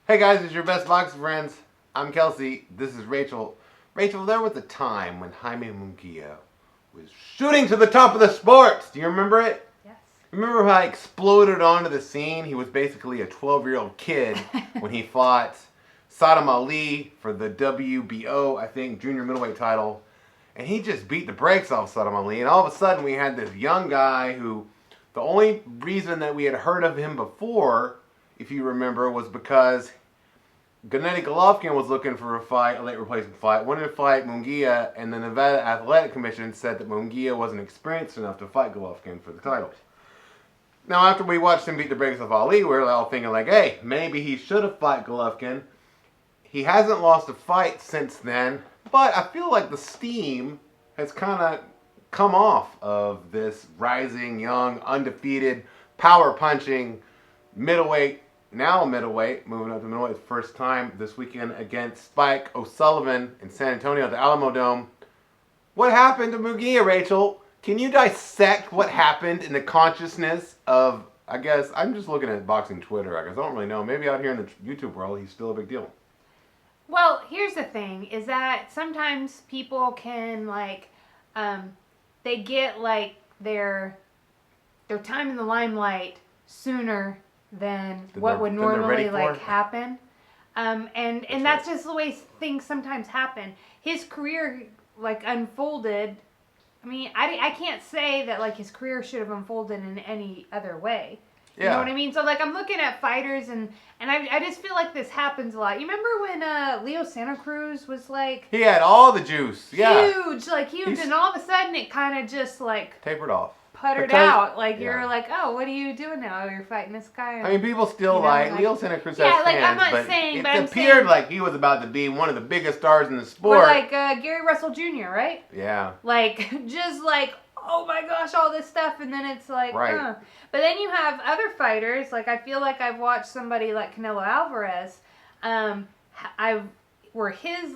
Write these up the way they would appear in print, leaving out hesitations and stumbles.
Hey guys, it's your best boxing friends. I'm Kelsey. This is Rachel. Rachel, there was a time when Jaime Munguia was shooting to the top of the sports. Do you remember it? Yes. Remember how he exploded onto the scene? He was basically a 12-year-old kid when he fought Sadam Ali for the WBO, I think, junior middleweight title. And he just beat the brakes off Sadam Ali. And all of a sudden we had this young guy who, the only reason that we had heard of him before, if you remember, was because Gennady Golovkin was looking for a fight, a late replacement fight, wanted to fight Munguia, and the Nevada Athletic Commission said that Munguia wasn't experienced enough to fight Golovkin for the title. Now, after we watched him beat the brakes off Ali, we were all thinking like, hey, maybe he should have fought Golovkin. He hasn't lost a fight since then, but I feel like the steam has kind of come off of this rising, young, undefeated, power-punching middleweight. Now middleweight, moving up to middleweight, first time this weekend against Spike O'Sullivan in San Antonio at the Alamo Dome. What happened to Munguia, Rachel? Can you dissect what happened in the consciousness of, I guess, I'm just looking at boxing Twitter, I guess, I don't really know. Maybe out here in the YouTube world, he's still a big deal. Well, here's the thing, is that sometimes people can, they get, their time in the limelight sooner than what would normally happen, and that's just the way things sometimes happen. His career unfolded. I mean, I can't say that his career should have unfolded in any other way. You know what I mean? So I'm looking at fighters and I just feel like this happens a lot. You remember when Leo Santa Cruz was he had all the juice, huge, and all of a sudden it kind of just tapered off. Puttered out, you're oh, what are you doing now? You're fighting this guy. I mean, people still Leo Santa Cruz has fans, I'm not but saying, it but I'm appeared saying, like he was about to be one of the biggest stars in the sport. Or Gary Russell Jr., right? Yeah. Oh my gosh, all this stuff, and then it's right. But then you have other fighters, I feel like I've watched somebody like Canelo Alvarez, where his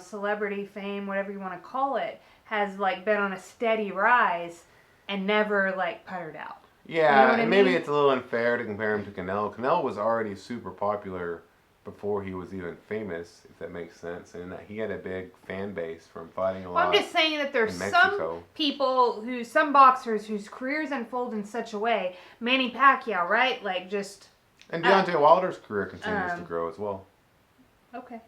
celebrity fame, whatever you want to call it, has been on a steady rise. And never puttered out. Yeah, you know and maybe it's a little unfair to compare him to Canelo. Canelo was already super popular before he was even famous, if that makes sense. And he had a big fan base from fighting a lot. I'm just saying that there's some people some boxers whose careers unfold in such a way. Manny Pacquiao, right? And Deontay Wilder's career continues to grow as well. Okay.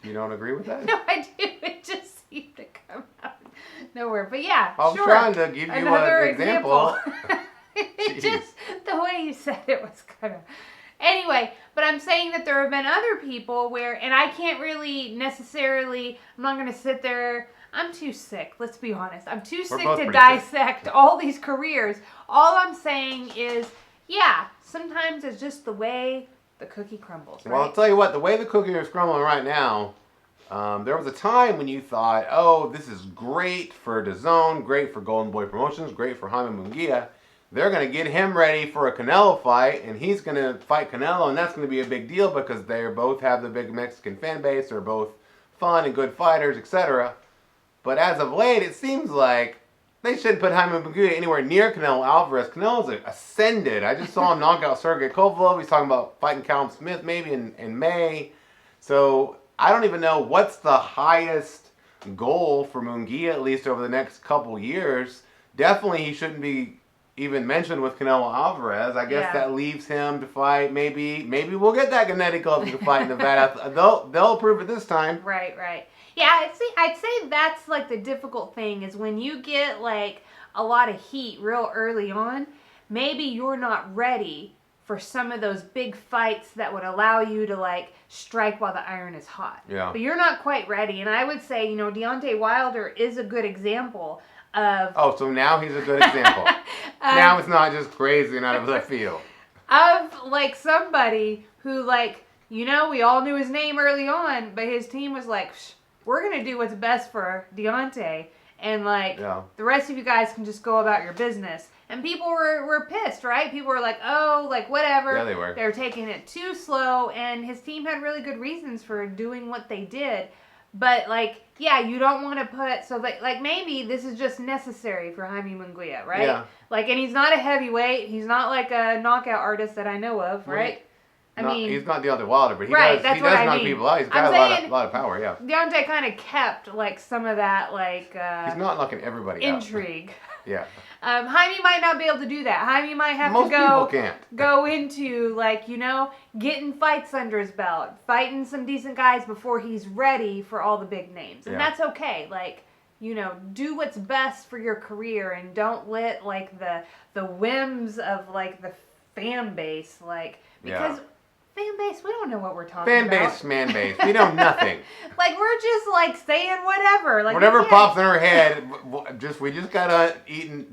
You don't agree with that? No, I do. It just seemed to come out nowhere. But yeah, I was trying to give you another an example. It just, the way you said it was kind of... Anyway, but I'm saying that there have been other people where, and I can't really necessarily, I'm not going to sit there, I'm too sick, let's be honest. I'm too sick to dissect all these careers. All I'm saying is, yeah, sometimes it's just the way the cookie crumbles, right? Well, I'll tell you what, the way the cookie is crumbling right now, there was a time when you thought, oh, this is great for DAZN, great for Golden Boy Promotions, great for Jaime Munguia. They're going to get him ready for a Canelo fight, and he's going to fight Canelo, and that's going to be a big deal because they both have the big Mexican fan base. They're both fun and good fighters, etc. But as of late, it seems like they shouldn't put Jaime Munguia anywhere near Canelo Alvarez. Canelo's ascended. I just saw him knock out Sergey Kovalev. He's talking about fighting Callum Smith maybe in May. So I don't even know what's the highest goal for Munguia, at least over the next couple years. Definitely he shouldn't be even mentioned with Canelo Alvarez. I guess that leaves him to fight. Maybe we'll get that Gennady Golovkin to fight in Nevada. They'll prove it this time. Right. Yeah, I'd say that's the difficult thing is when you get a lot of heat real early on, maybe you're not ready for some of those big fights that would allow you to strike while the iron is hot. Yeah. But you're not quite ready. And I would say, Deontay Wilder is a good example of... Oh, so now he's a good example. Now it's not just crazy and out of left field. Of somebody who we all knew his name early on, but his team was we're going to do what's best for Deontay. And the rest of you guys can just go about your business. And people were pissed, right? People were whatever. Yeah, they were. They were taking it too slow, and his team had really good reasons for doing what they did. But like, yeah, you don't want to put so like maybe this is just necessary for Jaime Munguia, right? Yeah. Like, and he's not a heavyweight. He's not like a knockout artist that I know of, right? He's not Deontay Wilder, but he right, does knock people out. He's got a lot of power, yeah. Deontay kind of kept like some of that like he's not knocking everybody intrigue. out. Yeah. Jaime might not be able to do that. Jaime might have Most to people can't. go into like, getting fights under his belt, fighting some decent guys before he's ready for all the big names. And that's okay. Like, do what's best for your career and don't let like the whims of like the fan base, like, because fan base, we don't know what we're talking about. Fan base, man base. We know nothing. Like, we're just like saying whatever. Like, whatever pops in our head, we just got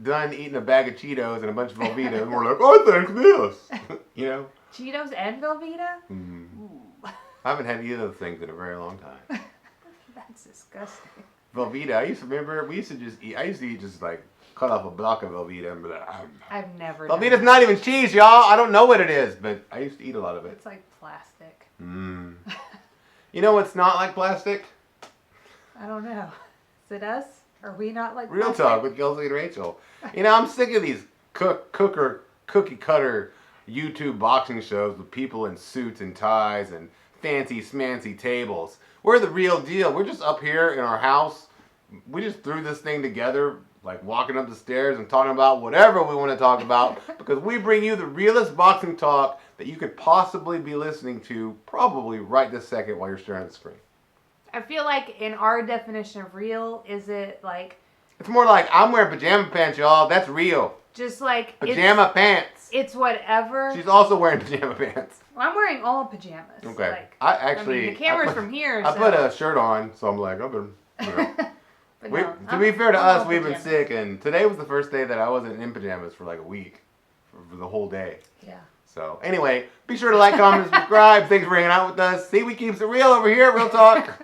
done eating a bag of Cheetos and a bunch of Velveeta, and we're like, I think this. Cheetos and Velveeta? Mm. I haven't had either of those things in a very long time. That's disgusting. Velveeta, I used to eat just like cut off a block of Velveeta and be like, I've never Velveeta's not even cheese, y'all. I don't know what it is, but I used to eat a lot of it. It's like plastic. Mm. You know what's not like plastic? I don't know. Is it us? Are we not like Real plastic? talk with Kelsey and Rachel. I'm sick of these cookie cutter YouTube boxing shows with people in suits and ties and fancy smancy tables. We're the real deal. We're just up here in our house. We just threw this thing together, like walking up the stairs and talking about whatever we want to talk about, because we bring you the realest boxing talk that you could possibly be listening to probably right this second while you're staring at the screen. I feel like in our definition of real, is it like... It's more like, I'm wearing pajama pants, y'all. That's real. Just like... Pajama pants. It's whatever. She's also wearing pajama pants. Well, I'm wearing all pajamas. Okay. Like, I mean, the camera's from here, I put a shirt on, so I'm like, I've been... To be fair to us, we've been sick, and today was the first day that I wasn't in pajamas for like a week, for the whole day. Yeah. So anyway, be sure to like, comment, and subscribe. Thanks for hanging out with us. See, we keeps it real over here, Real Talk.